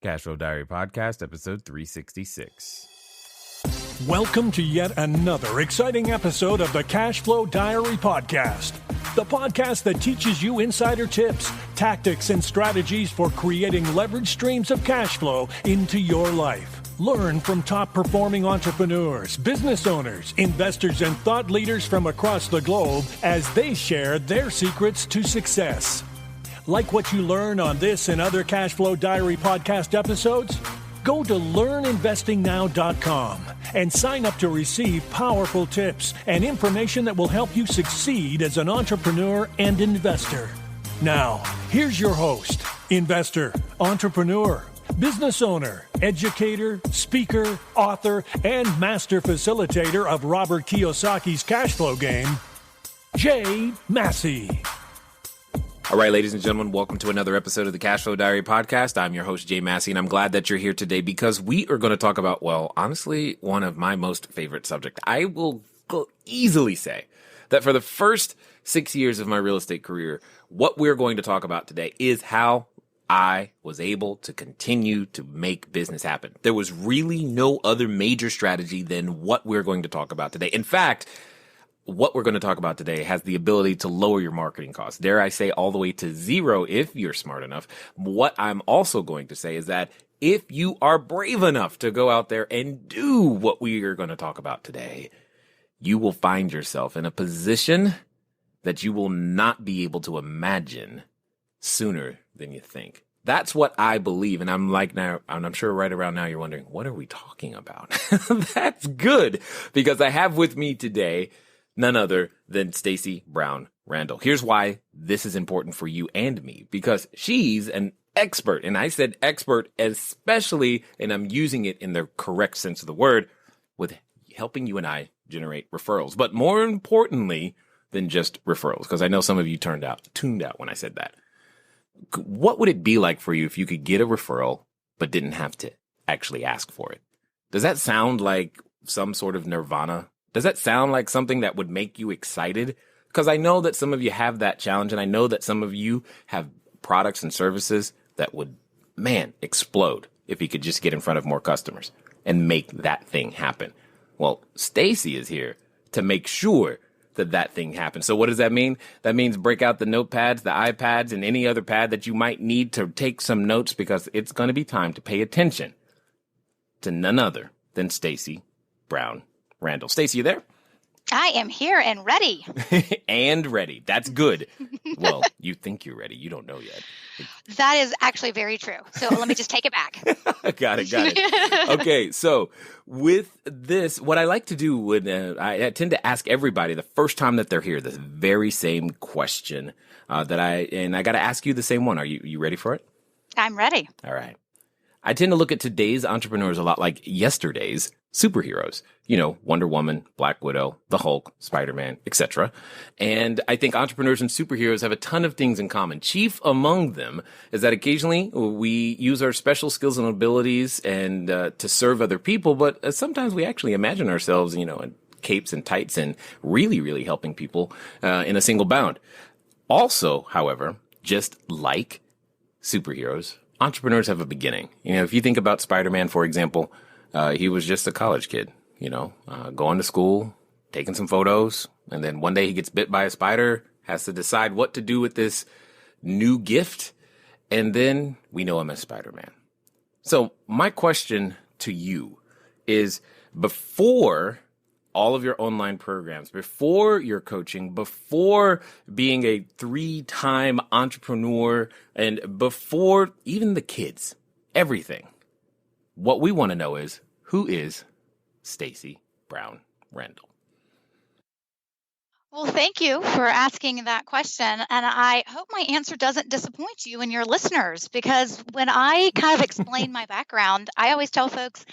Cashflow Diary Podcast, episode 366. Welcome to yet another exciting episode of the Cashflow Diary Podcast, the podcast that teaches you insider tips, tactics, and strategies for creating leverage streams of cash flow into your life. Learn from top-performing entrepreneurs, business owners, investors, and thought leaders from across the globe as they share their secrets to success. Like what you learn on this and other Cashflow Diary podcast episodes? Go to learninvestingnow.com and sign up to receive powerful tips and information that will help you succeed as an entrepreneur and investor. Now, here's your host, investor, entrepreneur, business owner, educator, speaker, author, and master facilitator of Robert Kiyosaki's cash flow game, Jay Massey. All right, ladies and gentlemen, welcome to another episode of the Cashflow Diary Podcast. I'm your host, Jay Massey, and I'm glad that you're here today because we are going to talk about, well, honestly, one of my most favorite subjects. I will easily say that for the first 6 years of my real estate career, what we're going to talk about today is how I was able to continue to make business happen. There was really no other major strategy than what we're going to talk about today. In fact, what we're going to talk about today has the ability to lower your marketing costs. Dare I say all the way to zero if you're smart enough. What I'm also going to say is that if you are brave enough to go out there and do what we are going to talk about today, you will find yourself in a position that you will not be able to imagine sooner than you think. That's what I believe. And I'm like now, and I'm sure right around now you're wondering, what are we talking about? That's good because I have with me today none other than Stacey Brown Randall. Here's why this is important for you and me, because she's an expert. And I said expert especially, and I'm using it in the correct sense of the word, with helping you and I generate referrals. But more importantly than just referrals, because I know some of you tuned out when I said that. What would it be like for you if you could get a referral but didn't have to actually ask for it? Does that sound like some sort of nirvana? Does that sound like something that would make you excited? Because I know that some of you have that challenge, and I know that some of you have products and services that would, explode if you could just get in front of more customers and make that thing happen. Well, Stacey is here to make sure that that thing happens. So what does that mean? That means break out the notepads, the iPads, and any other pad that you might need to take some notes, because it's going to be time to pay attention to none other than Stacey Brown Randall. Stacey, you there? I am here and ready. And ready. That's good. Well, you think you're ready. You don't know yet. That is actually very true. So let me just take it back. Got it. Okay, so with this, what I like to do when I tend to ask everybody the first time that they're here, this very same question I got to ask you the same one. Are you ready for it? I'm ready. All right. I tend to look at today's entrepreneurs a lot like yesterday's superheroes. You know, Wonder Woman, Black Widow, the Hulk, Spider-Man, etc. And I think entrepreneurs and superheroes have a ton of things in common. Chief among them is that occasionally we use our special skills and abilities and to serve other people, but sometimes we actually imagine ourselves, in capes and tights and really, really helping people in a single bound. Also, however, just like superheroes, entrepreneurs have a beginning. If you think about Spider-Man, for example, he was just a college kid, going to school, taking some photos, and then one day he gets bit by a spider, has to decide what to do with this new gift, and then we know him as Spider-Man. So my question to you is, before all of your online programs, before your coaching, before being a 3-time entrepreneur, and before even the kids, everything, what we want to know is, who is Stacey Brown Randall? Well, thank you for asking that question. And I hope my answer doesn't disappoint you and your listeners, because when I kind of explain my background, I always tell folks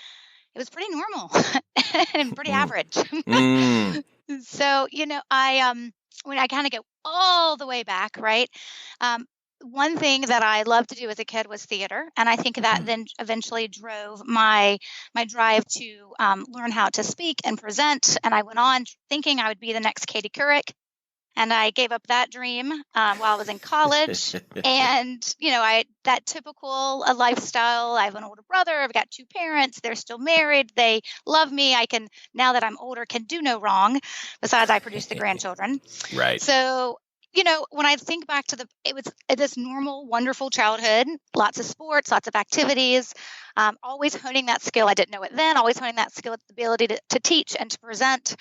it was pretty normal and pretty average. So, when I kind of go all the way back, right? One thing that I loved to do as a kid was theater. And I think that then eventually drove my drive to learn how to speak and present. And I went on thinking I would be the next Katie Couric. And I gave up that dream while I was in college. And, that typical lifestyle. I have an older brother. I've got 2 parents. They're still married. They love me. I can, now that I'm older, can do no wrong besides I produce the grandchildren. Right. So, when I think back to it was this normal, wonderful childhood, lots of sports, lots of activities, always honing that skill. I didn't know it then, always honing that skill, the ability to teach and to present.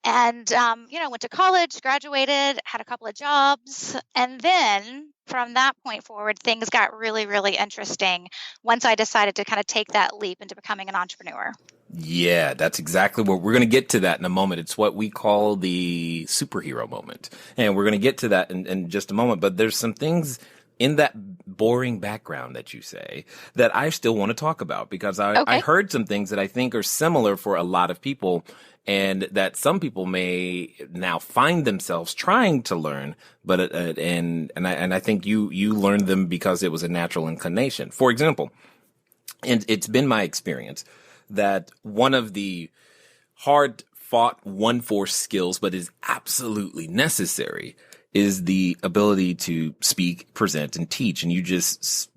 And, went to college, graduated, had a couple of jobs. And then from that point forward, things got really, really interesting once I decided to kind of take that leap into becoming an entrepreneur. Yeah, that's exactly what we're going to get to that in a moment. It's what we call the superhero moment. And we're going to get to that in just a moment. But there's some things in that boring background that you say that I still want to talk about, because I heard some things that I think are similar for a lot of people, and that some people may now find themselves trying to learn, but and I think you learned them because it was a natural inclination. For example, and it's been my experience that one of the hard fought, won for skills, but is absolutely necessary, is the ability to speak, present, and teach. And you just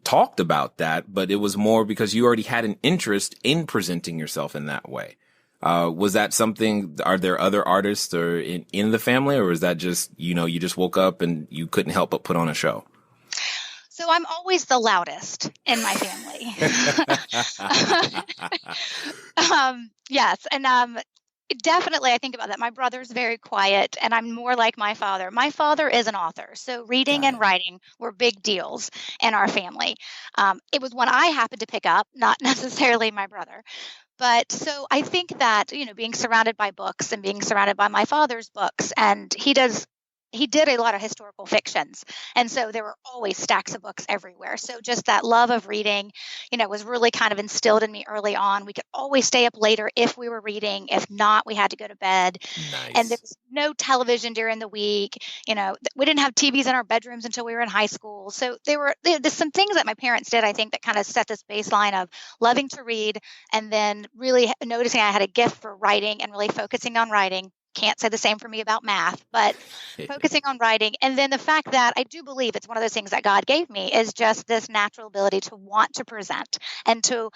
talked about that, but it was more because you already had an interest in presenting yourself in that way. Was that something, are there other artists or in the family, or is that just, you just woke up and you couldn't help but put on a show? So I'm always the loudest in my family. Yes. And definitely, I think about that. My brother's very quiet, and I'm more like my father. My father is an author. So reading and writing were big deals in our family. It was one I happened to pick up, not necessarily my brother. But so I think that, being surrounded by books and being surrounded by my father's books, and he did a lot of historical fictions. And so there were always stacks of books everywhere. So just that love of reading, was really kind of instilled in me early on. We could always stay up later if we were reading. If not, we had to go to bed. Nice. And there was no television during the week. We didn't have TVs in our bedrooms until we were in high school. So there's some things that my parents did, I think, that kind of set this baseline of loving to read, and then really noticing I had a gift for writing and really focusing on writing. Can't say the same for me about math, but focusing on writing. And then the fact that I do believe it's one of those things that God gave me is just this natural ability to want to present and to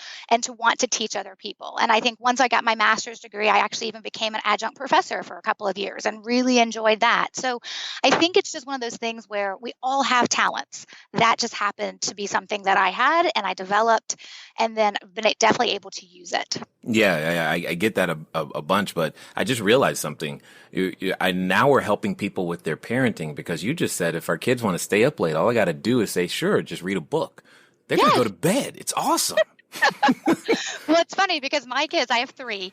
want to teach other people. And I think once I got my master's degree, I actually even became an adjunct professor for a couple of years and really enjoyed that. So I think it's just one of those things where we all have talents. That just happened to be something that I had and I developed, and then been definitely able to use it. Yeah, I get that a bunch, but I just realized something. Now we're helping people with their parenting, because you just said if our kids want to stay up late, all I got to do is say, sure, just read a book. They're going to go to bed. It's awesome. Well, it's funny because my kids, I have 3,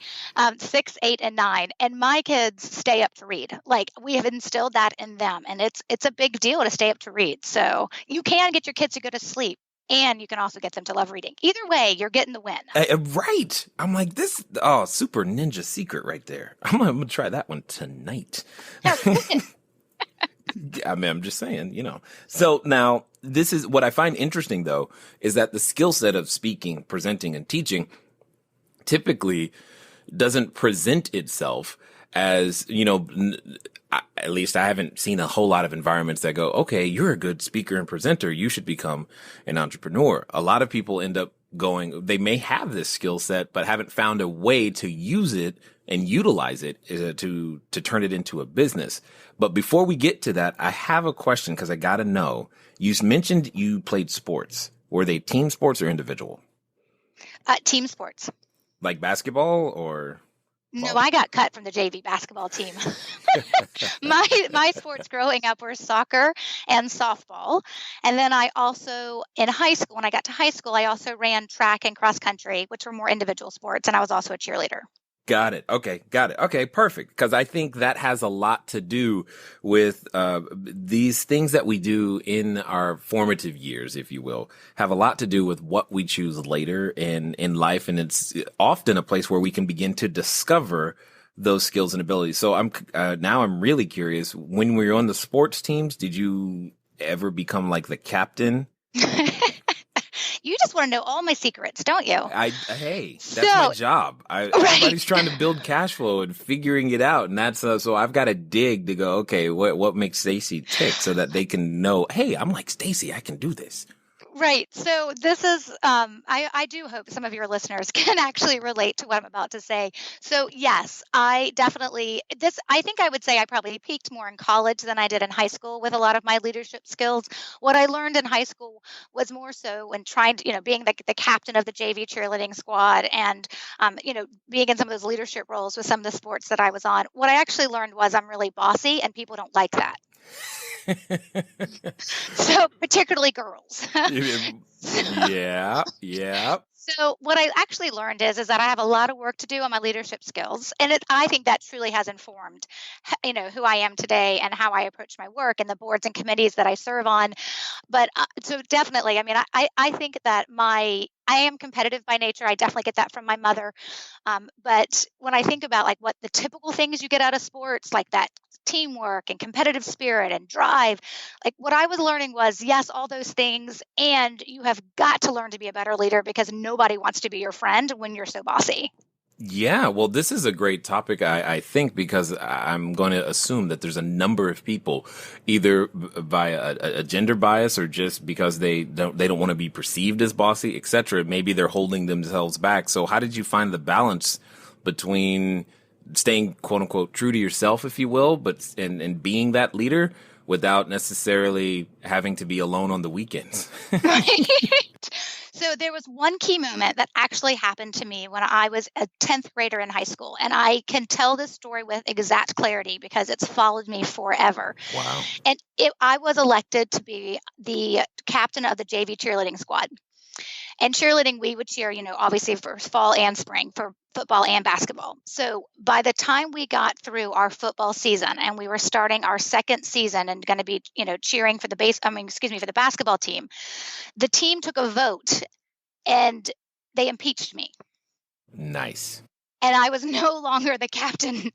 6, 8, and 9, and my kids stay up to read. Like, we have instilled that in them, and it's a big deal to stay up to read. So you can get your kids to go to sleep, and you can also get them to love reading. Either way, you're getting the win. Right. I'm like, super ninja secret right there. I'm going to try that one tonight. I mean, I'm just saying, So now, this is what I find interesting, though, is that the skill set of speaking, presenting, and teaching typically doesn't present itself as, at least I haven't seen a whole lot of environments that go, okay, you're a good speaker and presenter, you should become an entrepreneur. A lot of people end up going, they may have this skill set, but haven't found a way to use it and utilize it to turn it into a business. But before we get to that, I have a question, because I got to know, you mentioned you played sports. Were they team sports or individual? Team sports. Like basketball or? No, I got cut from the JV basketball team. My sports growing up were soccer and softball. And then I also, in high school, when I got to high school, I also ran track and cross country, which were more individual sports. And I was also a cheerleader. Got it. Okay, perfect. Because I think that has a lot to do with these things that we do in our formative years, if you will, have a lot to do with what we choose later in life. And it's often a place where we can begin to discover those skills and abilities. So I'm really curious, when we were on the sports teams, did you ever become like the captain? You just just want to know all my secrets, don't you? Hey, that's my job. Everybody's trying to build cash flow and figuring it out. And that's, so I've got to dig to go, okay, what makes Stacey tick so that they can know, hey, I'm like Stacey, I can do this. Right. So this is, I do hope some of your listeners can actually relate to what I'm about to say. So yes, I think I would say I probably peaked more in college than I did in high school with a lot of my leadership skills. What I learned in high school was more so when trying to, being the captain of the JV cheerleading squad and, being in some of those leadership roles with some of the sports that I was on. What I actually learned was I'm really bossy and people don't like that. So particularly girls. Yeah. So what I actually learned is that I have a lot of work to do on my leadership skills, and I think that truly has informed, who I am today and how I approach my work and the boards and committees that I serve on. But so definitely, I mean, I think that I am competitive by nature. I definitely get that from my mother. But when I think about like what the typical things you get out of sports, like that teamwork and competitive spirit and drive, like what I was learning was, yes, all those things. And you have got to learn to be a better leader because nobody wants to be your friend when you're so bossy. Yeah, well, this is a great topic, I think, because I'm going to assume that there's a number of people, either by a gender bias or just because they don't want to be perceived as bossy, etc. Maybe they're holding themselves back. So how did you find the balance between staying, quote unquote, true to yourself, if you will, but and being that leader without necessarily having to be alone on the weekends? Right. So there was one key moment that actually happened to me when I was a 10th grader in high school. And I can tell this story with exact clarity because it's followed me forever. Wow. And I was elected to be the captain of the JV cheerleading squad. And cheerleading, we would cheer, obviously for fall and spring, for football and basketball. So by the time we got through our football season and we were starting our second season and going to be, cheering for the basketball team, the team took a vote and they impeached me. Nice. And I was no longer the captain.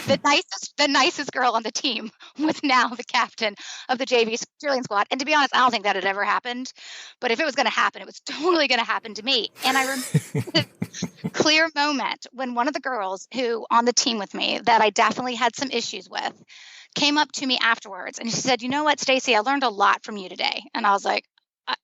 The nicest girl on the team was now the captain of the JV cheerleading squad. And to be honest, I don't think that had ever happened. But if it was going to happen, it was totally going to happen to me. And I remember a clear moment when one of the girls who on the team with me that I definitely had some issues with came up to me afterwards. And she said, "You know what, Stacey, I learned a lot from you today." And I was like,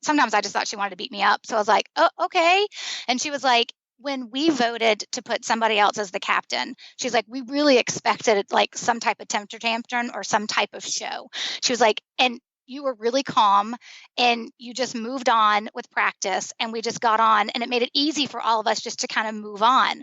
sometimes I just thought she wanted to beat me up. So I was like, "Oh, okay." And she was like, "When we voted to put somebody else as the captain," she's like, "we really expected like some type of temper tantrum or some type of show." She was like, "And you were really calm and you just moved on with practice and we just got on and it made it easy for all of us just to kind of move on."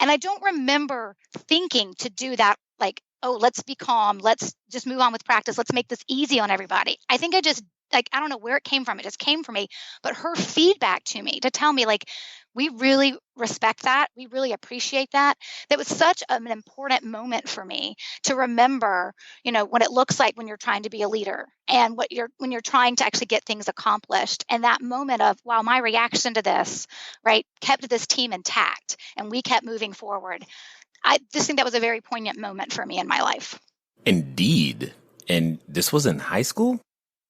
And I don't remember thinking to do that, like, "Oh, let's be calm. Let's just move on with practice. Let's make this easy on everybody." I think I just, like, I don't know where it came from. It just came from me. But her feedback to me to tell me, like, "We really respect that. We really appreciate that." That was such an important moment for me to remember, what it looks like when you're trying to be a leader and when you're trying to actually get things accomplished. And that moment of, wow, my reaction to this, right, kept this team intact and we kept moving forward. I just think that was a very poignant moment for me in my life. Indeed. And this was in high school?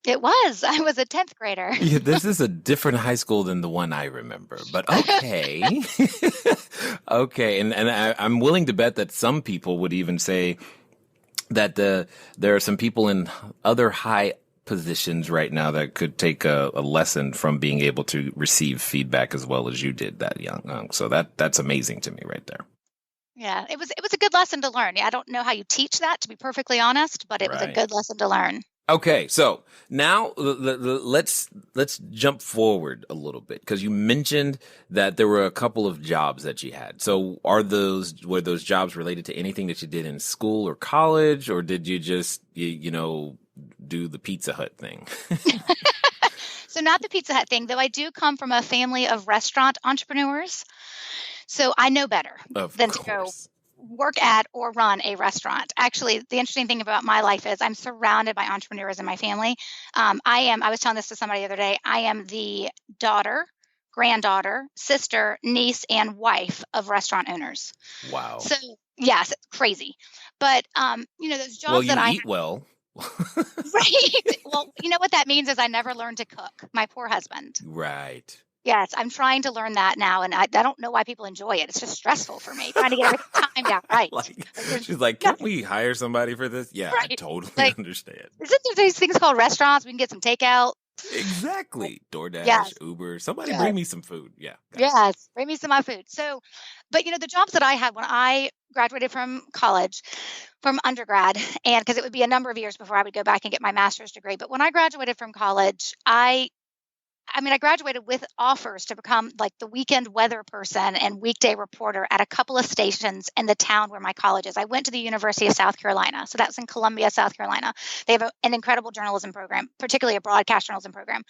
It was. I was a 10th grader. Yeah, this is a different high school than the one I remember, but okay. Okay. And I'm willing to bet that some people would even say that there are some people in other high positions right now that could take a lesson from being able to receive feedback as well as you did that young. So that's amazing to me right there. Yeah, it was a good lesson to learn. Yeah, I don't know how you teach that, to be perfectly honest, but it was a good lesson to learn. Okay, so now let's jump forward a little bit because you mentioned that there were a couple of jobs that you had. So were those jobs related to anything that you did in school or college, or did you just do the Pizza Hut thing? So not the Pizza Hut thing, though I do come from a family of restaurant entrepreneurs. So I know better than to go work at or run a restaurant. Actually, the interesting thing about my life is I'm surrounded by entrepreneurs in my family. I was telling this to somebody the other day, I am the daughter, granddaughter, sister, niece, and wife of restaurant owners. Wow. So yes, it's crazy. But, those jobs that I eat well. Right. Well, you know what that means is I never learned to cook. My poor husband. Right. Yes, I'm trying to learn that now, and I don't know why people enjoy it. It's just stressful for me trying to get everything timed out right. Like, There's she's like, can't nothing we hire somebody for this? Yeah, I right. totally Like, understand. isn't there these things called restaurants? We can get some takeout. Like, Exactly. DoorDash, yes, Uber, somebody yes, bring me some food. Yeah, got it. yes. Bring me some of my food. So, but the jobs that I had when I graduated from college, from undergrad, and because it would be a number of years before I would go back and get my master's degree. But when I graduated from college, I graduated with offers to become like the weekend weather person and weekday reporter at a couple of stations in the town where my college is. I went to the University of South Carolina. So that's in Columbia, South Carolina. They have an incredible journalism program, particularly a broadcast journalism program.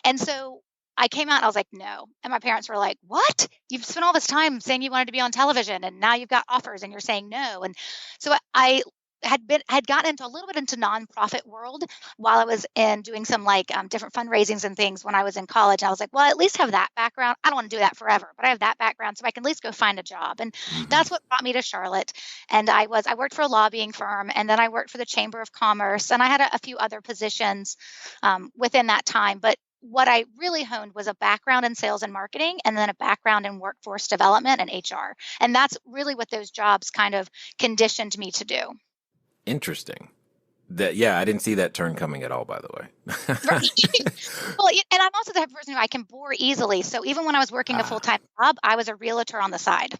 And so I came out and I was like, no. And my parents were like, what? You've spent all this time saying you wanted to be on television and now you've got offers and you're saying no. And so I had gotten into a little bit into nonprofit world while I was in doing some different fundraisings and things when I was in college. And I was like, well, I at least have that background. I don't want to do that forever, but I have that background so I can at least go find a job. And Hmm. that's what brought me to Charlotte. And I worked for a lobbying firm, and then I worked for the Chamber of Commerce, and I had a few other positions within that time. But what I really honed was a background in sales and marketing, and then a background in workforce development and HR. And that's really what those jobs kind of conditioned me to do. Interesting. Yeah, I didn't see that turn coming at all, by the way. Right. Well, and I'm also the type of person who I can bore easily. So even when I was working a Ah, full-time job, I was a realtor on the side.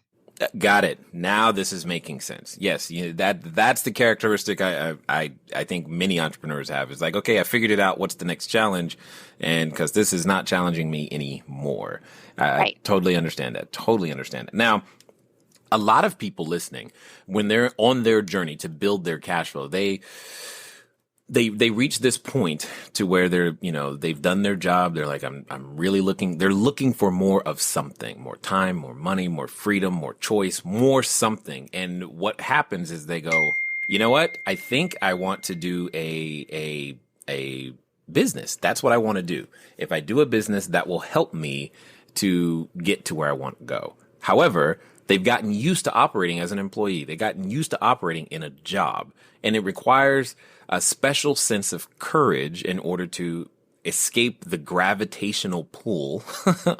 got it. Now this is making sense. Yes, that's the characteristic I think many entrepreneurs have. Is like, okay, I figured it out. What's the next challenge? And because this is not challenging me anymore. I Right. totally understand that. Totally understand it. Now, a lot of people listening, when they're on their journey to build their cash flow, they reach this point to where they've done their job. They're like, I'm really they're looking for more of something, more time, more money, more freedom, more choice, more something. And what happens is they go, you know what? I think I want to do a business. That's what I want to do. If I do a business, that will help me to get to where I want to go. However, they've gotten used to operating as an employee. They've gotten used to operating in a job, and it requires a special sense of courage in order to escape the gravitational pull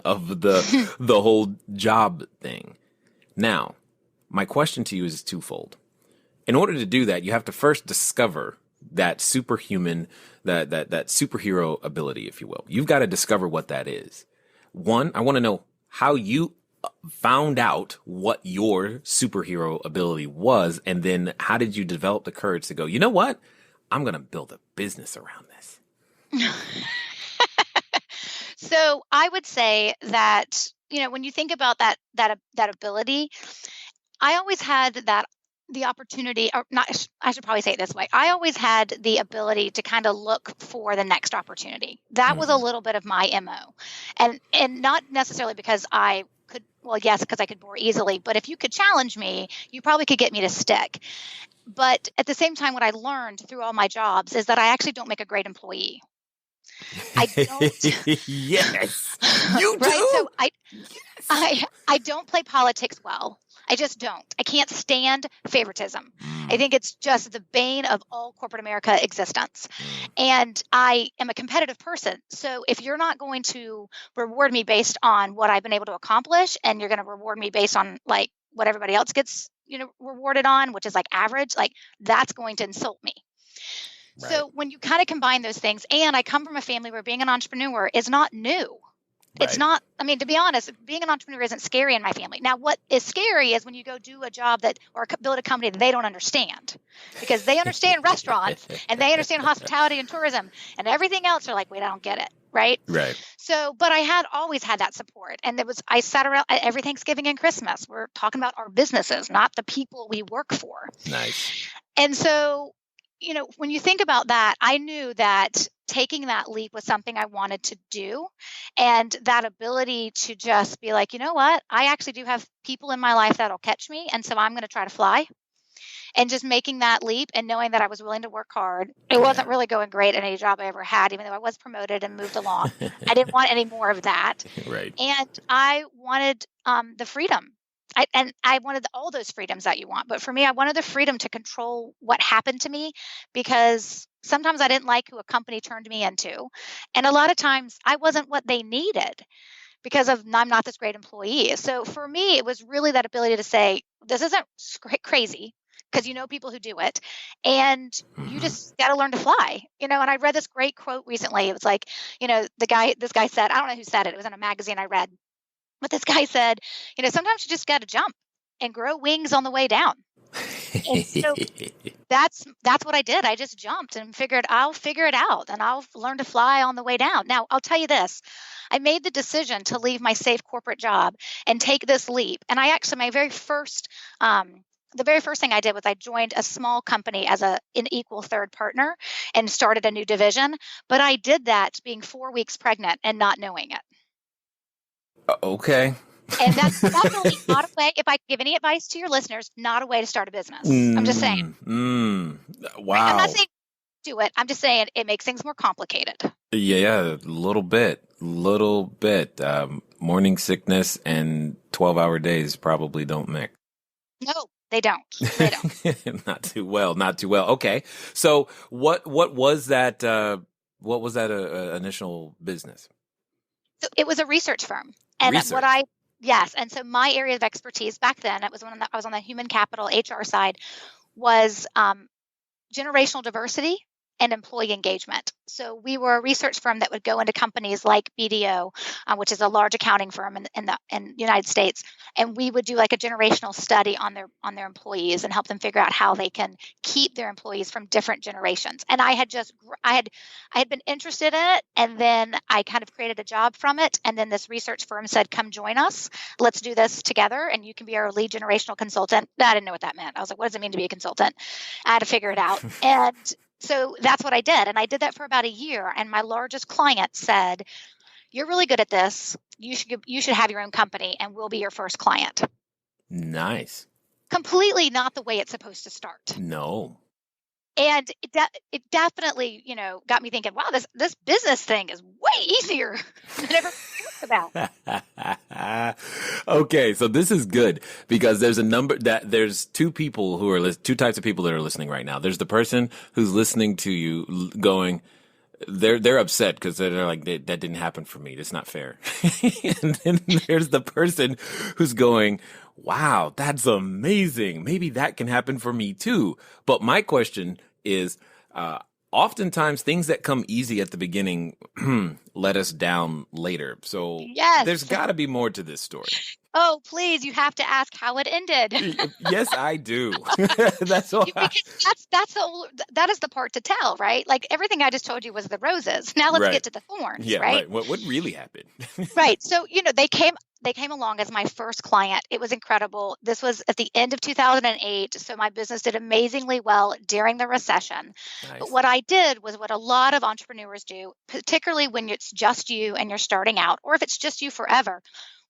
of the whole job thing. Now, my question to you is twofold. In order to do that, you have to first discover that superhuman, that superhero ability, if you will. You've got to discover what that is. One, I want to know how you found out what your superhero ability was, and then how did you develop the courage to go, you know what? I'm going to build a business around this. So I would say that, when you think about that ability, I always had the opportunity, or not, I should probably say it this way. I always had the ability to kind of look for the next opportunity. That was a Mm-hmm. little bit of my MO. And not necessarily because I could, well, yes, because I could bore easily, but if you could challenge me, you probably could get me to stick. But at the same time, what I learned through all my jobs is that I actually don't make a great employee. I don't. Yes, you Right. do. So I don't play politics well. I just don't. I can't stand favoritism. I Mm, think it's just the bane of all corporate America existence. mm, And I am a competitive person. So if you're not going to reward me based on what I've been able to accomplish, and you're going to reward me based on like what everybody else gets, rewarded on, which is like average, like that's going to insult me. right, So when you kind of combine those things, and I come from a family where being an entrepreneur is not new. It's right. not, I mean, to be honest, being an entrepreneur isn't scary in my family. Now, what is scary is when you go do a job or build a company that they don't understand, because they understand restaurants and they understand hospitality and tourism, and everything else are like, wait, I don't get it. Right. Right. So, but I had always had that support. And I sat around every Thanksgiving and Christmas. We're talking about our businesses, not the people we work for. Nice. And so, when you think about that, I knew that taking that leap was something I wanted to do. And that ability to just be like, you know what? I actually do have people in my life that'll catch me. And so I'm going to try to fly. And just making that leap and knowing that I was willing to work hard. It wasn't Yeah. really going great in any job I ever had, even though I was promoted and moved along. I didn't want any more of that. Right. And I wanted the freedom. I wanted all those freedoms that you want. But for me, I wanted the freedom to control what happened to me, because sometimes I didn't like who a company turned me into. And a lot of times I wasn't what they needed. because I'm not this great employee. So for me, it was really that ability to say, this isn't crazy, because you know people who do it, and you just got to learn to fly, And I read this great quote recently. It was like, this guy said, I don't know who said it. It was in a magazine I read, but this guy said, sometimes you just got to jump and grow wings on the way down. And so that's what I did. I just jumped and figured I'll figure it out, and I'll learn to fly on the way down. Now, I'll tell you this. I made the decision to leave my safe corporate job and take this leap. And I actually, the very first thing I did was I joined a small company as an equal third partner and started a new division. But I did that being 4 weeks pregnant and not knowing it. Okay. And that's definitely not a way, if I give any advice to your listeners, not a way to start a business. I'm just saying. Wow. I'm not saying do it. I'm just saying it makes things more complicated. Yeah, a little bit. Morning sickness and 12-hour days probably don't mix. No, they don't. Not too well. Okay. So what was that initial business? So it was a research firm. And yes. And so my area of expertise back then, I was on the human capital HR side, was generational diversity and employee engagement. So we were a research firm that would go into companies like BDO, which is a large accounting firm in the United States, and we would do like a generational study on their employees and help them figure out how they can keep their employees from different generations. And I had been interested in it, and then I kind of created a job from it. And then this research firm said, "Come join us. Let's do this together, and you can be our lead generational consultant." I didn't know what that meant. I was like, "What does it mean to be a consultant?" I had to figure it out. And so that's what I did. And I did that for about a year. And my largest client said, "You're really good at this. You should have your own company, and we'll be your first client." Nice. Completely not the way it's supposed to start. No. And it definitely, got me thinking, wow, this business thing is way easier than I ever thought about. Okay, so this is good because there's two types of people that are listening right now. There's the person who's listening to you going, they're upset because they're like, that didn't happen for me. That's not fair. And then there's the person who's going, wow, that's amazing. Maybe that can happen for me too. But my question is, oftentimes things that come easy at the beginning let us down later. So yes. There's got to be more to this story. Oh, please, you have to ask how it ended. Yes, I do. That's all. Because that is the part to tell, right? Like everything I just told you was the roses. Now let's get to the thorns, yeah, right? What really happened? Right. So, they came along as my first client. It was incredible. This was at the end of 2008. So my business did amazingly well during the recession. Nice. But what I did was what a lot of entrepreneurs do, particularly when it's just you and you're starting out, or if it's just you forever.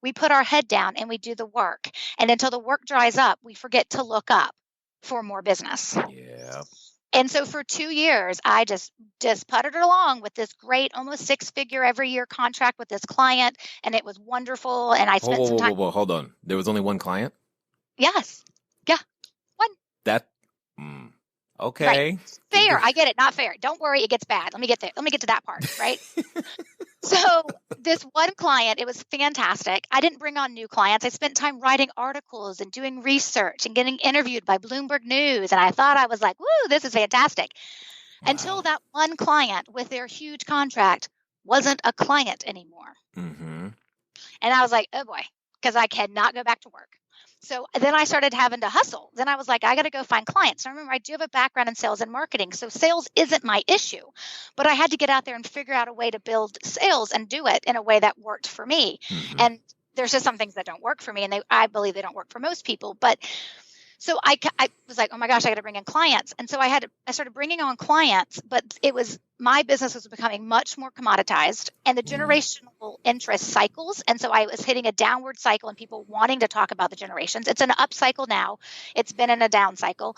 We put our head down and we do the work. And until the work dries up, we forget to look up for more business. Yeah. And so for 2 years, I just puttered along with this great, almost 6-figure every year contract with this client. And it was wonderful. And I spent some time. Hold on. There was only one client? Yes. Yeah. One. Okay. Right. Fair. I get it. Not fair. Don't worry. It gets bad. Let me get there. Let me get to that part. Right. So this one client, it was fantastic. I didn't bring on new clients. I spent time writing articles and doing research and getting interviewed by Bloomberg News. And I thought I was like, woo, this is fantastic. Wow. Until that one client with their huge contract wasn't a client anymore. Mm-hmm. And I was like, oh boy, because I cannot go back to work. So then I started having to hustle. Then I was like, I got to go find clients. And remember, I do have a background in sales and marketing. So sales isn't my issue, but I had to get out there and figure out a way to build sales and do it in a way that worked for me. Mm-hmm. And there's just some things that don't work for me. And I believe they don't work for most people. But so I was like, oh my gosh, I got to bring in clients. And so I started bringing on clients, but my business was becoming much more commoditized and the generational interest cycles. And so I was hitting a downward cycle and people wanting to talk about the generations. It's an up cycle now. It's been in a down cycle.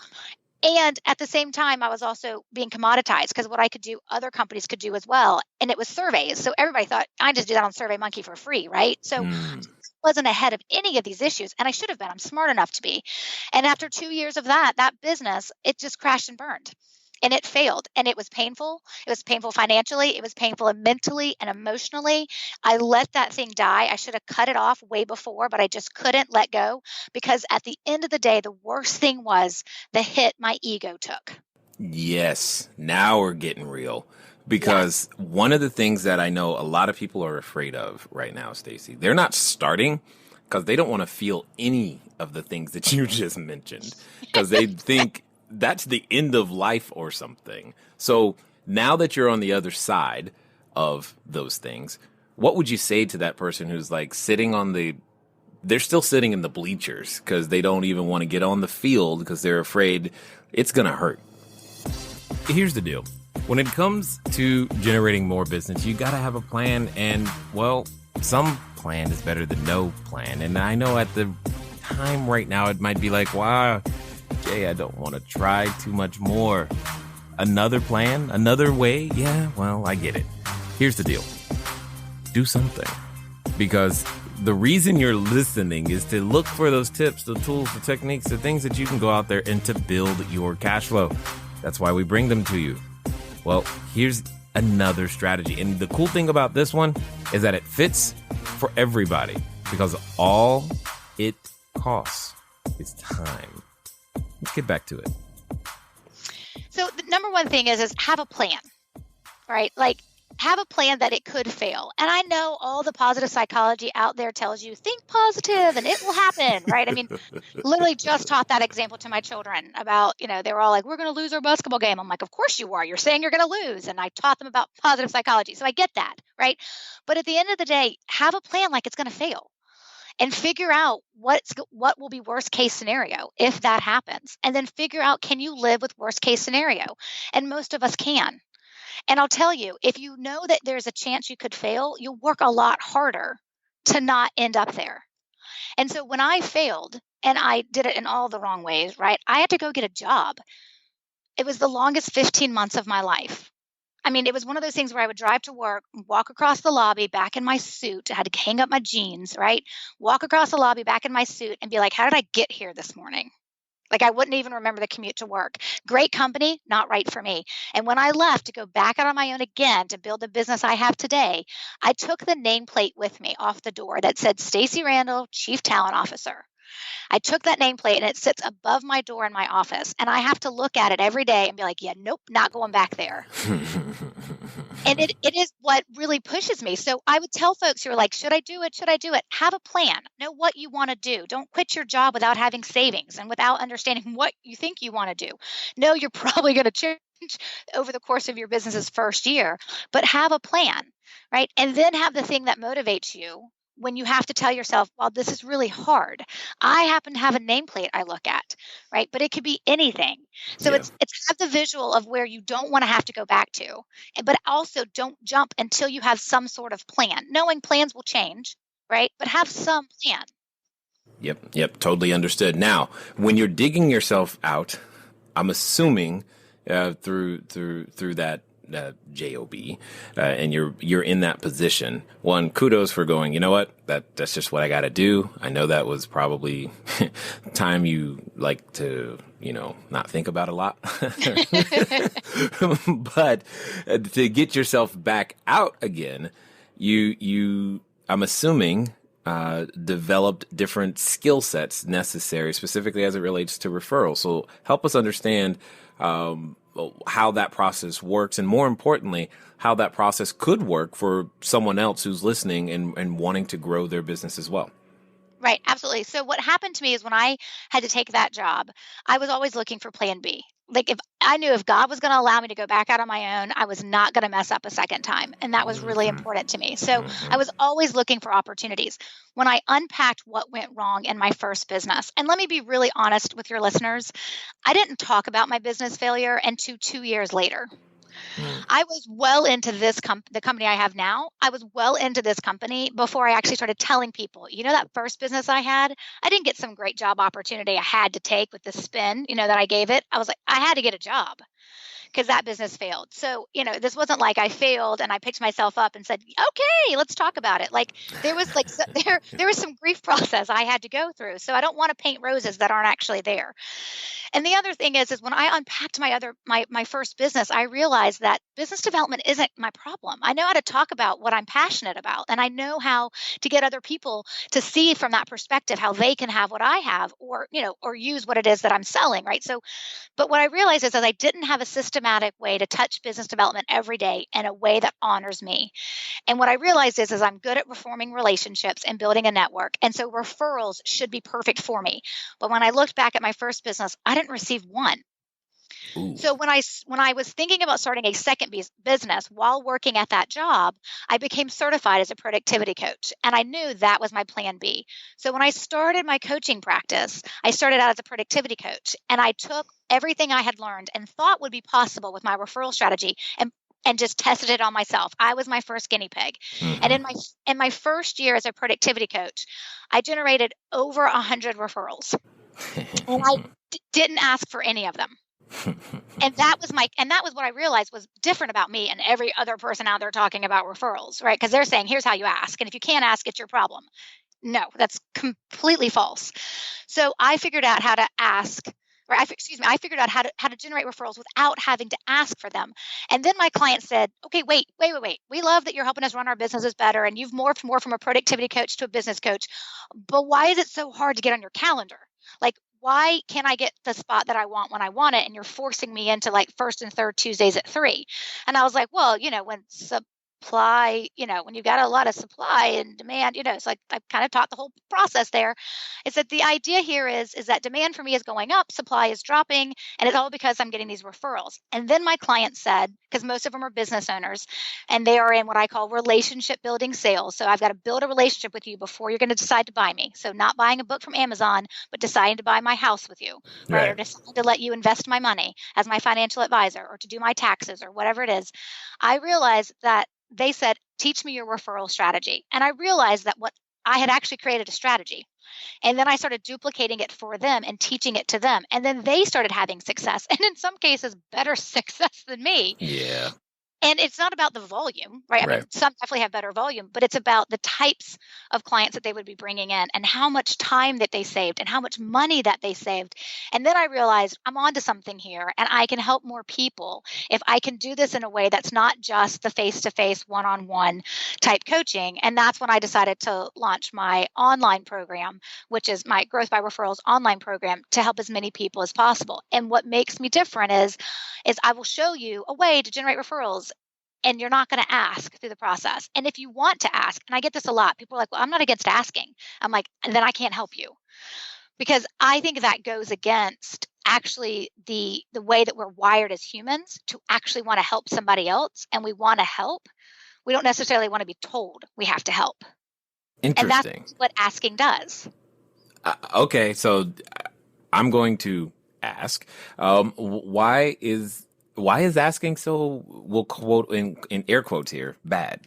And at the same time, I was also being commoditized because what I could do, other companies could do as well. And it was surveys. So everybody thought I just do that on SurveyMonkey for free, right? So wasn't ahead of any of these issues. And I should have been. I'm smart enough to be. And after 2 years of that business, it just crashed and burned. and it failed, and it was painful. It was painful financially. It was painful mentally and emotionally. I let that thing die. I should have cut it off way before, but I just couldn't let go because at the end of the day, the worst thing was the hit my ego took. Yes. Now we're getting real. Because one of the things that I know a lot of people are afraid of right now, Stacey, they're not starting because they don't want to feel any of the things that you just mentioned because they think that's the end of life or something. So now that you're on the other side of those things, what would you say to that person who's like they're still sitting in the bleachers because they don't even want to get on the field because they're afraid it's going to hurt? Here's the deal. When it comes to generating more business, you got to have a plan. And, well, some plan is better than no plan. And I know at the time right now, it might be like, wow, Jay, I don't want to try too much more. Another plan, another way. Yeah, well, I get it. Here's the deal. Do something. Because the reason you're listening is to look for those tips, the tools, the techniques, the things that you can go out there and to build your cash flow. That's why we bring them to you. Well, here's another strategy. And the cool thing about this one is that it fits for everybody because all it costs is time. Let's get back to it. So the number one thing is have a plan, right? Like have a plan that it could fail. And I know all the positive psychology out there tells you think positive and it will happen, right? I mean, literally just taught that example to my children about, they were all like, we're going to lose our basketball game. I'm like, of course you are. You're saying you're going to lose. And I taught them about positive psychology. So I get that, right? But at the end of the day, have a plan like it's going to fail and figure out what will be worst case scenario if that happens. And then figure out, can you live with worst case scenario? And most of us can. And I'll tell you, if you know that there's a chance you could fail, you'll work a lot harder to not end up there. And so when I failed, and I did it in all the wrong ways, right? I had to go get a job. It was the longest 15 months of my life. I mean, it was one of those things where I would drive to work, walk across the lobby back in my suit. I had to hang up my jeans, right? Walk across the lobby back in my suit and be like, how did I get here this morning? Like I wouldn't even remember the commute to work. Great company, not right for me. And when I left to go back out on my own again to build the business I have today, I took the nameplate with me off the door that said Stacy Randall, Chief Talent Officer. I took that nameplate and it sits above my door in my office. And I have to look at it every day and be like, yeah, nope, not going back there. And it is what really pushes me. So I would tell folks who are like, should I do it? Should I do it? Have a plan. Know what you want to do. Don't quit your job without having savings and without understanding what you think you want to do. No, you're probably going to change over the course of your business's first year, but have a plan, right? And then have the thing that motivates you when you have to tell yourself, well, this is really hard. I happen to have a nameplate I look at, right? But it could be anything. So it's have the visual of where you don't want to have to go back to, but also don't jump until you have some sort of plan, knowing plans will change, right? But have some plan. Yep. Totally understood. Now, when you're digging yourself out, I'm assuming through that job, and you're in that position. One, kudos for going, you know what, that's just what I got to do. I know that was probably time you like to, not think about a lot, but to get yourself back out again, you I'm assuming developed different skill sets necessary, specifically as it relates to referrals. So help us understand how that process works, and more importantly, how that process could work for someone else who's listening and wanting to grow their business as well. Right. Absolutely. So what happened to me is when I had to take that job, I was always looking for plan B. Like if I knew if God was going to allow me to go back out on my own, I was not going to mess up a second time. And that was really important to me. So I was always looking for opportunities. When I unpacked what went wrong in my first business, and let me be really honest with your listeners, I didn't talk about my business failure until 2 years later. I was well into the company I have now. I was well into this company before I actually started telling people, that first business I had, I didn't get some great job opportunity I had to take with the spin, that I gave it. I was like, I had to get a job because that business failed. So, this wasn't like I failed and I picked myself up and said, okay, let's talk about it. Like there was there was some grief process I had to go through. So I don't want to paint roses that aren't actually there. And the other thing is when I unpacked my first business, I realized that business development isn't my problem. I know how to talk about what I'm passionate about, and I know how to get other people to see from that perspective how they can have what I have, or use what it is that I'm selling, right? So, but what I realized is that I didn't have a systematic way to touch business development every day in a way that honors me. And what I realized is I'm good at reforming relationships and building a network. And so referrals should be perfect for me. But when I looked back at my first business, I didn't receive one. Ooh. So when I was thinking about starting a second business while working at that job, I became certified as a productivity coach, and I knew that was my plan B. So when I started my coaching practice, I started out as a productivity coach, and I took everything I had learned and thought would be possible with my referral strategy and just tested it on myself. I was my first guinea pig. Mm-hmm. And in my first year as a productivity coach, I generated over 100 referrals. And I didn't ask for any of them. And that was what I realized was different about me and every other person out there talking about referrals, right? Because they're saying, here's how you ask. And if you can't ask, it's your problem. No, that's completely false. So I figured out how to ask, or I figured out how to generate referrals without having to ask for them. And then my client said, okay, wait. We love that you're helping us run our businesses better, and you've morphed more from a productivity coach to a business coach. But why is it so hard to get on your calendar? Like, why can't I get the spot that I want when I want it? And you're forcing me into like first and third Tuesdays at 3. And I was like, well, when supply, when you've got a lot of supply and demand, it's like I've kind of taught the whole process there. Is that the idea here is that demand for me is going up, supply is dropping, and it's all because I'm getting these referrals. And then my client said, because most of them are business owners, and they are in what I call relationship building sales. So I've got to build a relationship with you before you're going to decide to buy me. So not buying a book from Amazon, but deciding to buy my house with you, right? Or deciding to let you invest my money as my financial advisor, or to do my taxes, or whatever it is. I realized that they said, teach me your referral strategy. And I realized that what I had actually created a strategy. And then I started duplicating it for them and teaching it to them. And then they started having success, and in some cases, better success than me. Yeah. And it's not about the volume, right? I mean, some definitely have better volume, but it's about the types of clients that they would be bringing in, and how much time that they saved, and how much money that they saved. And then I realized I'm onto something here, and I can help more people if I can do this in a way that's not just the face-to-face, one-on-one type coaching. And that's when I decided to launch my online program, which is my Growth by Referrals online program, to help as many people as possible. And what makes me different is I will show you a way to generate referrals, and you're not going to ask through the process. And if you want to ask, and I get this a lot, people are like, well, I'm not against asking. I'm like, and then I can't help you. Because I think that goes against actually the way that we're wired as humans to actually want to help somebody else. And we want to help. We don't necessarily want to be told we have to help. Interesting. And that's what asking does. Okay, so I'm going to ask, why is asking so, we'll quote in air quotes here, bad?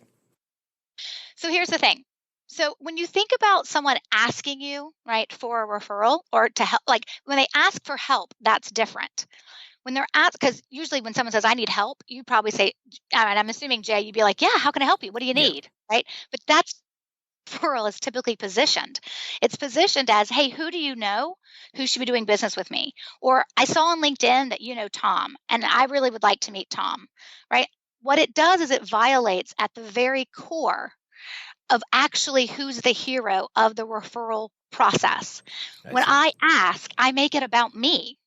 So here's the thing. So when you think about someone asking you, right, for a referral or to help, like when they ask for help, that's different. When they're asked, because usually when someone says, I need help, you probably say, and I'm assuming, Jay, you'd be like, yeah, how can I help you? What do you need? Right? But that's referral is typically positioned. It's positioned as, hey, who do you know who should be doing business with me? Or I saw on LinkedIn that you know Tom, and I really would like to meet Tom, right? What it does is it violates at the very core of actually who's the hero of the referral process. When I ask, I make it about me.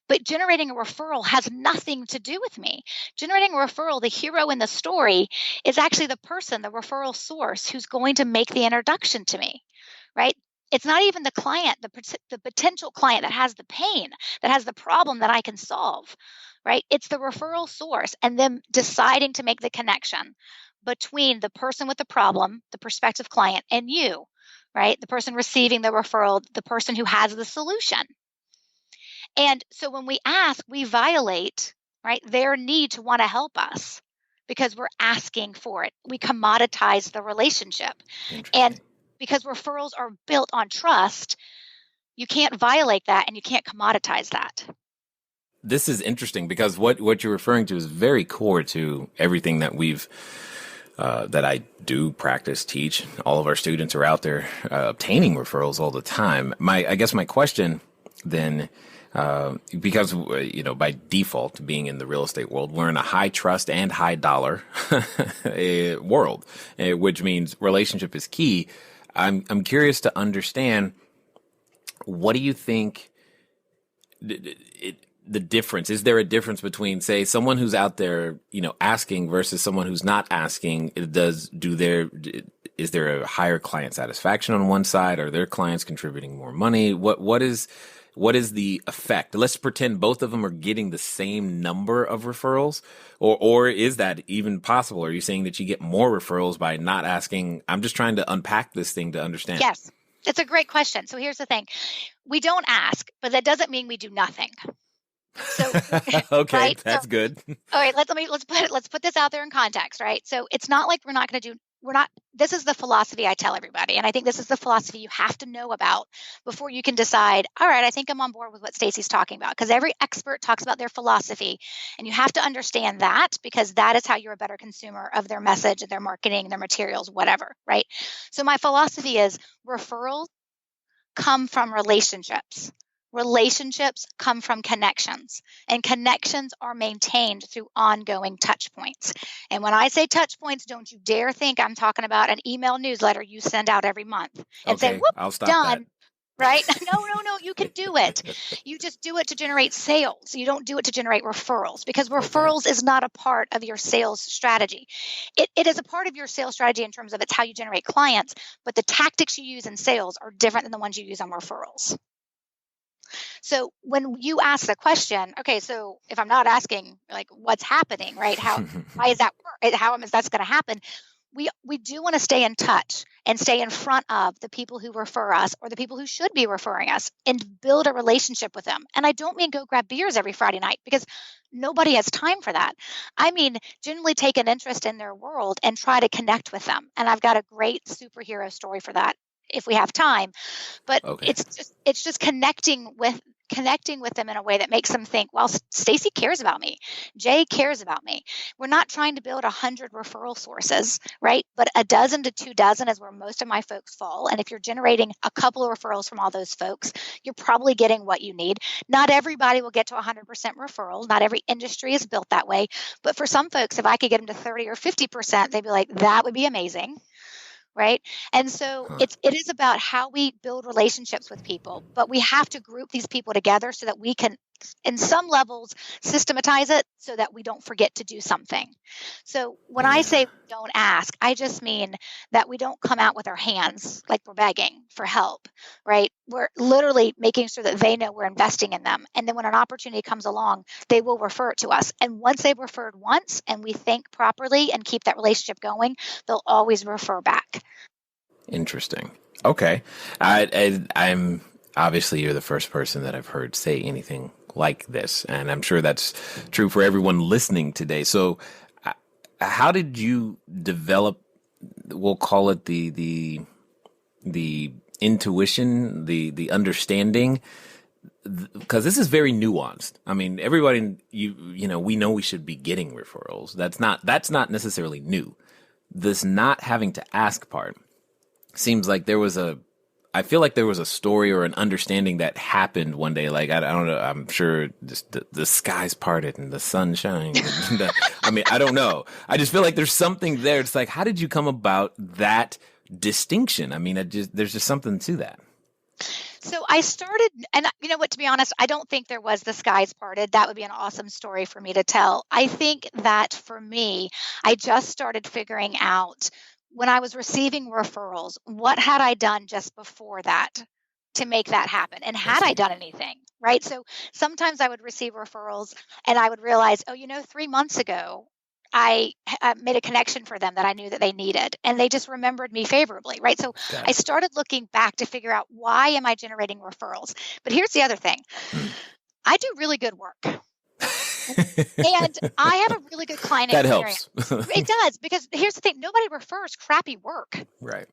But generating a referral has nothing to do with me. Generating a referral, the hero in the story, is actually the person, the referral source, who's going to make the introduction to me, right? It's not even the client, the potential client that has the pain, that has the problem that I can solve, right? It's the referral source, and them deciding to make the connection between the person with the problem, the prospective client, and you, right? The person receiving the referral, the person who has the solution. And so when we ask, we violate, right, their need to want to help us because we're asking for it. We commoditize the relationship. And because referrals are built on trust, you can't violate that and you can't commoditize that. this is interesting because what you're referring to is very core to everything that that I do practice, teach. All of our students are out there obtaining referrals all the time. I guess my question then, because, by default, being in the real estate world, we're in a high trust and high dollar world, which means relationship is key. I'm curious to understand, what do you think the difference? Is there a difference between, say, someone who's out there, asking versus someone who's not asking? Is there a higher client satisfaction on one side? Are their clients contributing more money? What is the effect? Let's pretend both of them are getting the same number of referrals, or is that even possible? Are you saying that you get more referrals by not asking? I'm just trying to unpack this thing to understand. Yes, it's a great question. So here's the thing. We don't ask, but that doesn't mean we do nothing. So okay, right? That's good. All right, let's put this out there in context, right? So it's not like this is the philosophy I tell everybody. And I think this is the philosophy you have to know about before you can decide, all right, I think I'm on board with what Stacy's talking about, because every expert talks about their philosophy, and you have to understand that, because that is how you're a better consumer of their message, their marketing, their materials, whatever, right? So my philosophy is referrals come from relationships. Relationships come from connections, and connections are maintained through ongoing touch points. And when I say touch points, don't you dare think I'm talking about an email newsletter you send out every month and say, whoop, I'll stop done. that. Right? No, you can do it. You just do it to generate sales. You don't do it to generate referrals, because referrals is not a part of your sales strategy. It is a part of your sales strategy in terms of it's how you generate clients, but the tactics you use in sales are different than the ones you use on referrals. So when you ask the question, okay, so if I'm not asking like what's happening, right? Why is that work? How is that going to happen? We do want to stay in touch and stay in front of the people who refer us, or the people who should be referring us, and build a relationship with them. And I don't mean go grab beers every Friday night, because nobody has time for that. I mean, generally take an interest in their world and try to connect with them. And I've got a great superhero story for that if we have time. But it's just connecting with them in a way that makes them think, well, Stacy cares about me. Jay cares about me. We're not trying to build 100 referral sources, right? But a dozen to 2 dozen is where most of my folks fall. And if you're generating a couple of referrals from all those folks, you're probably getting what you need. Not everybody will get to 100% referrals. Not every industry is built that way. But for some folks, if I could get them to 30 or 50%, they'd be like, that would be amazing. Right. And so it is about how we build relationships with people, but we have to group these people together so that we can, in some levels, systematize it so that we don't forget to do something. So when I say don't ask, I just mean that we don't come out with our hands like we're begging for help, right? We're literally making sure that they know we're investing in them. And then when an opportunity comes along, they will refer it to us. And once they've referred once and we think properly and keep that relationship going, they'll always refer back. Interesting. Okay. I'm obviously, you're the first person that I've heard say anything like this, and I'm sure that's true for everyone listening today. So how did you develop, we'll call it the intuition, the understanding, because this is very nuanced. I mean, everybody, we know we should be getting referrals. That's not necessarily new. This not having to ask part seems like I feel like there was a story or an understanding that happened one day. Like, I don't know. I'm sure just the skies parted and the sun shined. I don't know. I just feel like there's something there. It's like, how did you come about that distinction? I mean, there's just something to that. So I started, and you know what, to be honest, I don't think there was the skies parted. That would be an awesome story for me to tell. I think that for me, I just started figuring out, when I was receiving referrals, what had I done just before that to make that happen? And had I done anything, right? So sometimes I would receive referrals and I would realize, 3 months ago, I made a connection for them that I knew that they needed, and they just remembered me favorably, right? So I started looking back to figure out, why am I generating referrals? But here's the other thing. I do really good work. And I have a really good client that experience. Helps. It does, because here's the thing. Nobody refers crappy work. Right.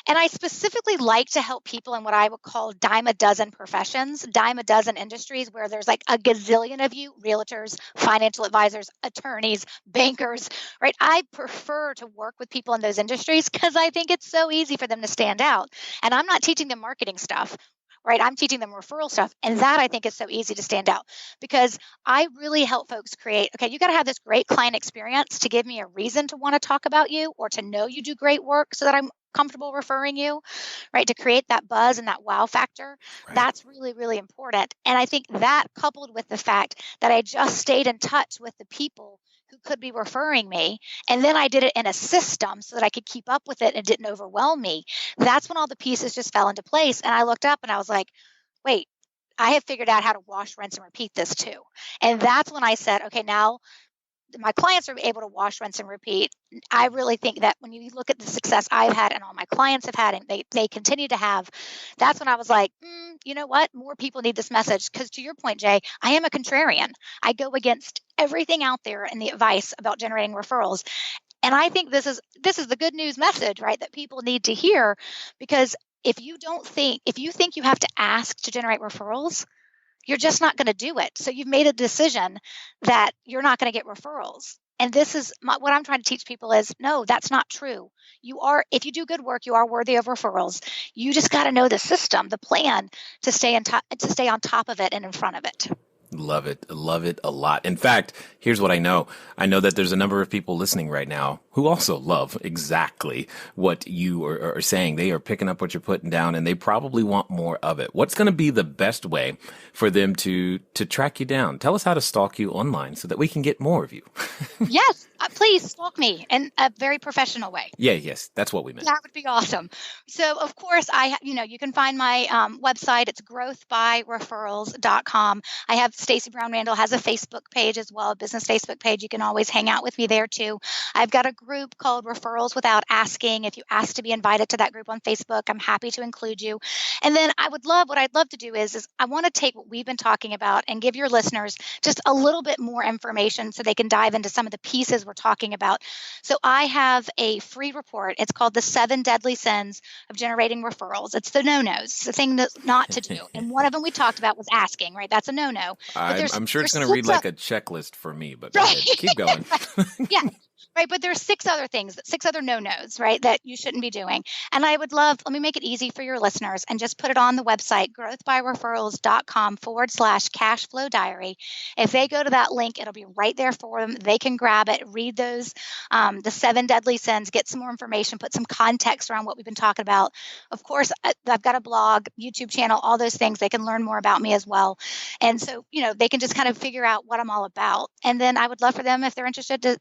And I specifically like to help people in what I would call dime a dozen professions, dime a dozen industries where there's like a gazillion of you, realtors, financial advisors, attorneys, bankers, right? I prefer to work with people in those industries because I think it's so easy for them to stand out. And I'm not teaching them marketing stuff. Right. I'm teaching them referral stuff. And that I think is so easy to stand out because I really help folks create, okay, you got to have this great client experience to give me a reason to want to talk about you or to know you do great work so that I'm comfortable referring you, right? To create that buzz and that wow factor. Right. That's really, really important. And I think that coupled with the fact that I just stayed in touch with the people who could be referring me. And then I did it in a system so that I could keep up with it and it didn't overwhelm me. That's when all the pieces just fell into place. And I looked up and I was like, wait, I have figured out how to wash, rinse, and repeat this too. And that's when I said, okay, now my clients are able to wash, rinse, and repeat. I really think that when you look at the success I've had and all my clients have had and they continue to have, that's when I was like, you know what? More people need this message. Because to your point, Jay, I am a contrarian. I go against everything out there in the advice about generating referrals. And I think this is the good news message, right? That people need to hear because if you think you have to ask to generate referrals, you're just not going to do it. So you've made a decision that you're not going to get referrals. And this is what I'm trying to teach people is, no, that's not true. If you do good work, you are worthy of referrals. You just got to know the system, the plan to stay on top of it and in front of it. Love it. Love it a lot. In fact, here's what I know. I know that there's a number of people listening right now who also love exactly what you are saying. They are picking up what you're putting down and they probably want more of it. What's going to be the best way for them to track you down? Tell us how to stalk you online so that we can get more of you. Yes, please stalk me in a very professional way. Yes, that's what we meant. That would be awesome. So, of course, you can find my website. It's growthbyreferrals.com. I have Stacy Brown Randall has a Facebook page as well, a business Facebook page. You can always hang out with me there too. I've got a group called Referrals Without Asking. If you ask to be invited to that group on Facebook, I'm happy to include you. And then what I'd love to do is I want to take what we've been talking about and give your listeners just a little bit more information so they can dive into some of the pieces we're talking about. So I have a free report. It's called The 7 Deadly Sins of Generating Referrals. It's the no-nos, the thing that's not to do. And one of them we talked about was asking, right? That's a no-no. I'm sure it's going to read like a checklist for me, but go ahead. Keep going. Yeah. Right. But there's 6 other things, 6 other no-nos, right, that you shouldn't be doing. And I would let me make it easy for your listeners and just put it on the website, growthbyreferrals.com/cash flow diary. If they go to that link, it'll be right there for them. They can grab it, read those, the 7 deadly sins, get some more information, put some context around what we've been talking about. Of course, I've got a blog, YouTube channel, all those things. They can learn more about me as well. And so, they can just kind of figure out what I'm all about. And then I would love for them, if they're interested, to,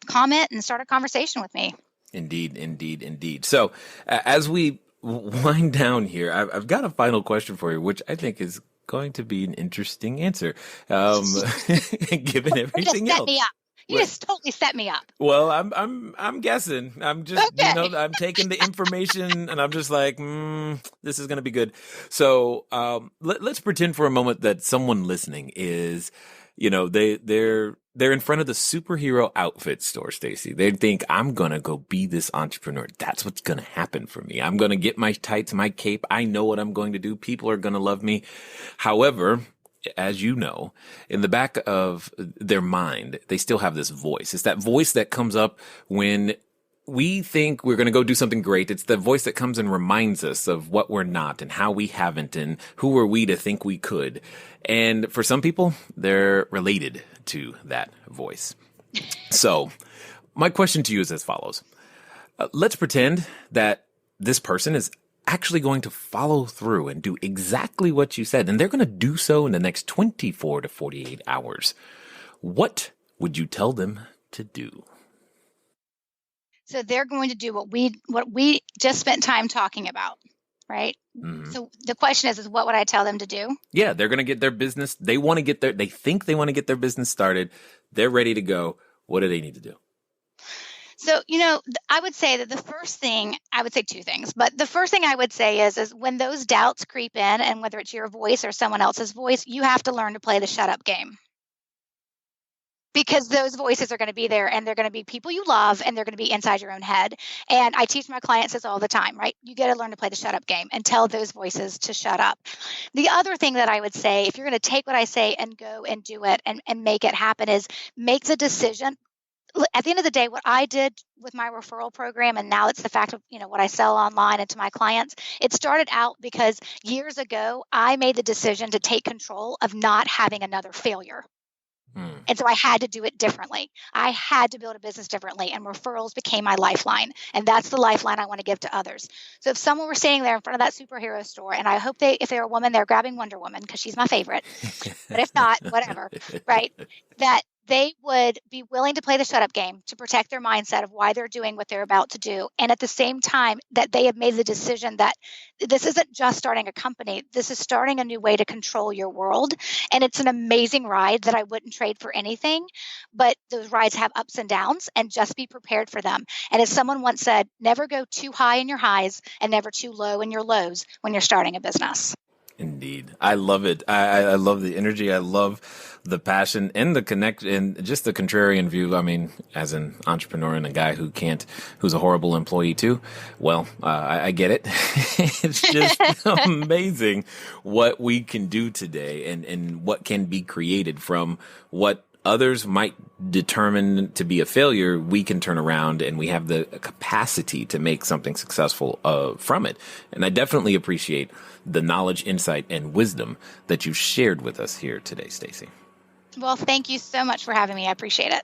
comment and start a conversation with me. Indeed. So as we wind down here, I've got a final question for you, which I think is going to be an interesting answer, given everything else. You just totally set me up. Well, I'm guessing. I'm just, okay. I'm taking the information and I'm just like, this is going to be good. So let's pretend for a moment that someone listening is, they're in front of the superhero outfit store, Stacey. They think, I'm going to go be this entrepreneur. That's what's going to happen for me. I'm going to get my tights, my cape. I know what I'm going to do. People are going to love me. However, as you know, in the back of their mind, they still have this voice. It's that voice that comes up when we think we're going to go do something great. It's the voice that comes and reminds us of what we're not and how we haven't and who are we to think we could. And for some people, they're related to that voice. So my question to you is as follows. Let's pretend that this person is actually going to follow through and do exactly what you said, and they're going to do so in the next 24 to 48 hours. What would you tell them to do? So they're going to do what we just spent time talking about, right? Mm-hmm. So the question is what would I tell them to do? Yeah, they're going to get their business. They think they want to get their business started. They're ready to go. What do they need to do? So, I would say that the first thing, I would say 2 things, but the first thing I would say is when those doubts creep in, and whether it's your voice or someone else's voice, you have to learn to play the shut up game. because those voices are going to be there, and they're going to be people you love, and they're going to be inside your own head. And I teach my clients this all the time, right? You got to learn to play the shut up game and tell those voices to shut up. The other thing that I would say, if you're going to take what I say and go and do it and make it happen, is make the decision. At the end of the day, what I did with my referral program, and now it's the fact of, what I sell online and to my clients, it started out because years ago, I made the decision to take control of not having another failure. And so I had to do it differently. I had to build a business differently, and referrals became my lifeline. And that's the lifeline I want to give to others. So if someone were standing there in front of that superhero store, and I hope if they're a woman, they're grabbing Wonder Woman because she's my favorite. But if not, whatever, right? That they would be willing to play the shut up game to protect their mindset of why they're doing what they're about to do. And at the same time, that they have made the decision that this isn't just starting a company. This is starting a new way to control your world. And it's an amazing ride that I wouldn't trade for anything. But those rides have ups and downs, and just be prepared for them. And as someone once said, never go too high in your highs and never too low in your lows when you're starting a business. Indeed. I love it. I love the energy. I love the passion and the connect and just the contrarian view. I mean, as an entrepreneur and a guy who's a horrible employee too. Well, I get it. It's just amazing what we can do today and what can be created from what others might determine to be a failure. We can turn around, and we have the capacity to make something successful from it. And I definitely appreciate the knowledge, insight, and wisdom that you shared with us here today, Stacey. Well, thank you so much for having me. I appreciate it.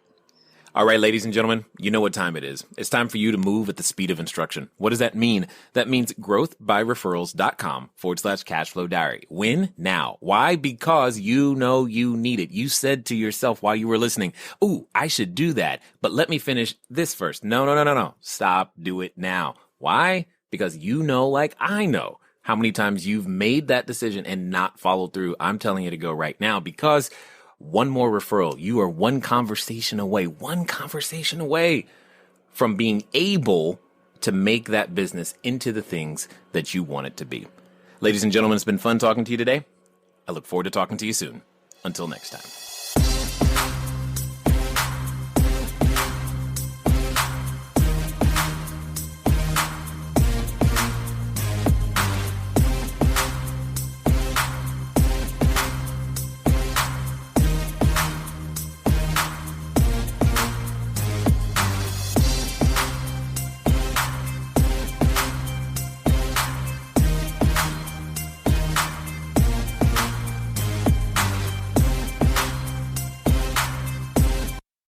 All right, ladies and gentlemen, you know what time it is. It's time for you to move at the speed of instruction. What does that mean? That means growthbyreferrals.com/cashflow diary. When? Now. Why? Because you know you need it. You said to yourself while you were listening, ooh, I should do that, but let me finish this first. No. Stop. Do it now. Why? Because you know, like I know, how many times you've made that decision and not followed through. I'm telling you to go right now, because one more referral, you are one conversation away from being able to make that business into the things that you want it to be. Ladies and gentlemen, it's been fun talking to you today. I look forward to talking to you soon. Until next time.